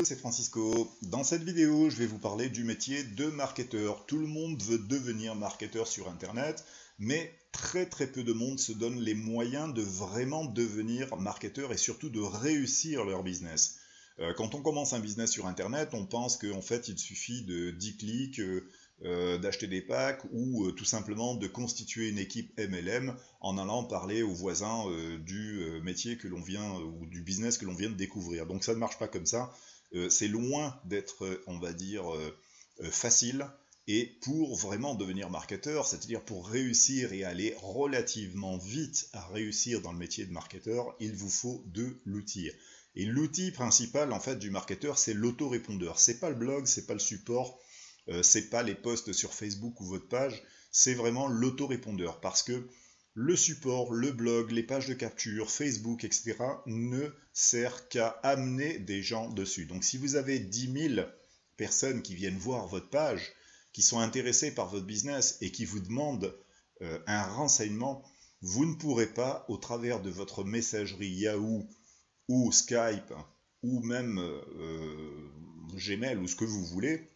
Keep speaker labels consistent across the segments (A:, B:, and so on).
A: C'est Francisco. Dans cette vidéo, je vais vous parler du métier de marketeur. Tout le monde veut devenir marketeur sur Internet, mais très peu de monde se donne les moyens de vraiment devenir marketeur et surtout de réussir leur business. Quand on commence un business sur Internet, on pense qu'en fait, il suffit de 10 clics, d'acheter des packs ou tout simplement de constituer une équipe MLM en allant parler aux voisins du métier que l'on vient ou du business que l'on vient de découvrir. Donc ça ne marche pas comme ça. C'est loin d'être, on va dire, facile. Et pour vraiment devenir marketeur, c'est-à-dire pour réussir et aller relativement vite à réussir dans le métier de marketeur, il vous faut de l'outil. Et l'outil principal en fait du marketeur, c'est l'autorépondeur. C'est pas le blog, c'est pas le support, c'est pas les posts sur Facebook ou votre page, c'est vraiment l'autorépondeur. Parce que le support, le blog, les pages de capture, Facebook, etc. ne sert qu'à amener des gens dessus. Donc si vous avez 10 000 personnes qui viennent voir votre page, qui sont intéressées par votre business et qui vous demandent un renseignement, vous ne pourrez pas, au travers de votre messagerie Yahoo ou Skype ou même Gmail ou ce que vous voulez,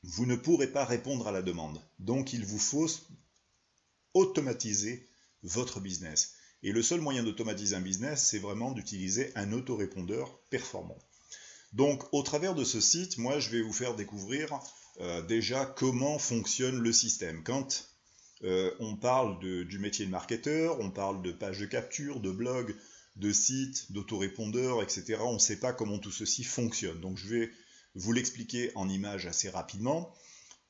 A: vous ne pourrez pas répondre à la demande. Donc il vous faut automatiser votre business. Et le seul moyen d'automatiser un business, c'est vraiment d'utiliser un autorépondeur performant. Donc au travers de ce site, moi je vais vous faire découvrir déjà comment fonctionne le système. Quand on parle du métier de marketeur, on parle de pages de capture, de blog, de sites, d'autorépondeurs, etc. On ne sait pas comment tout ceci fonctionne. Donc je vais vous l'expliquer en images assez rapidement.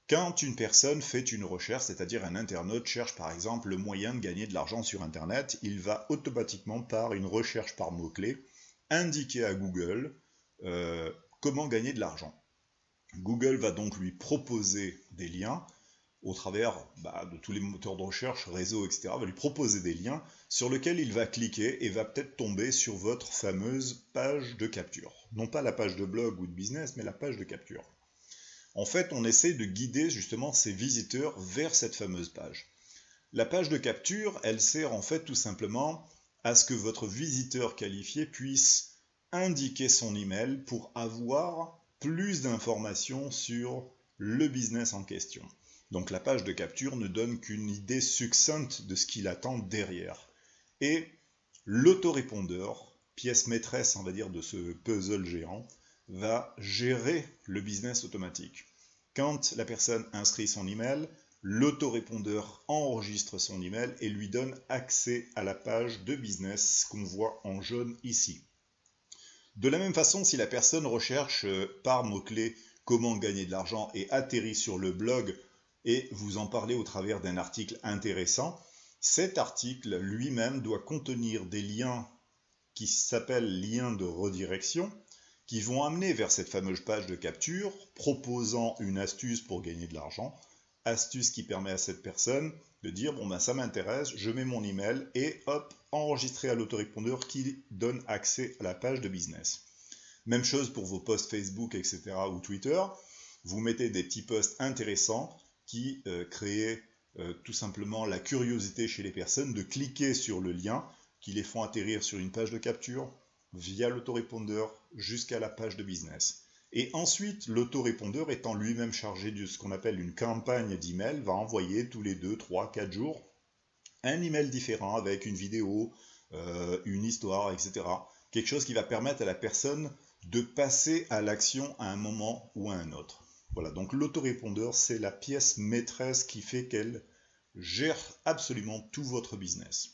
A: Quand une personne fait une recherche, c'est-à-dire un internaute cherche par exemple le moyen de gagner de l'argent sur Internet, il va automatiquement par une recherche par mots-clés indiquer à Google comment gagner de l'argent. Google va donc lui proposer des liens au travers de tous les moteurs de recherche, réseaux, etc. va lui proposer des liens sur lesquels il va cliquer et va peut-être tomber sur votre fameuse page de capture. Non pas la page de blog ou de business, mais la page de capture. En fait, on essaie de guider justement ces visiteurs vers cette fameuse page. La page de capture, elle sert en fait tout simplement à ce que votre visiteur qualifié puisse indiquer son email pour avoir plus d'informations sur le business en question. Donc la page de capture ne donne qu'une idée succincte de ce qu'il attend derrière. Et l'autorépondeur, pièce maîtresse on va dire de ce puzzle géant, va gérer le business automatique. Quand la personne inscrit son email, l'autorépondeur enregistre son email et lui donne accès à la page de business qu'on voit en jaune ici. De la même façon, si la personne recherche par mots-clés comment gagner de l'argent et atterrit sur le blog et vous en parlez au travers d'un article intéressant, cet article lui-même doit contenir des liens qui s'appellent liens de redirection, qui vont amener vers cette fameuse page de capture, proposant une astuce pour gagner de l'argent, astuce qui permet à cette personne de dire bon ben ça m'intéresse, je mets mon email et hop, enregistrer à l'autorépondeur qui donne accès à la page de business. Même chose pour vos posts Facebook, etc. ou Twitter, vous mettez des petits posts intéressants qui créent tout simplement la curiosité chez les personnes de cliquer sur le lien qui les font atterrir sur une page de capture via l'autorépondeur jusqu'à la page de business. Et ensuite, l'autorépondeur étant lui-même chargé de ce qu'on appelle une campagne d'email, va envoyer tous les 2, 3, 4 jours un email différent avec une vidéo, une histoire, etc. Quelque chose qui va permettre à la personne de passer à l'action à un moment ou à un autre. Voilà, donc l'autorépondeur, c'est la pièce maîtresse qui fait qu'elle gère absolument tout votre business.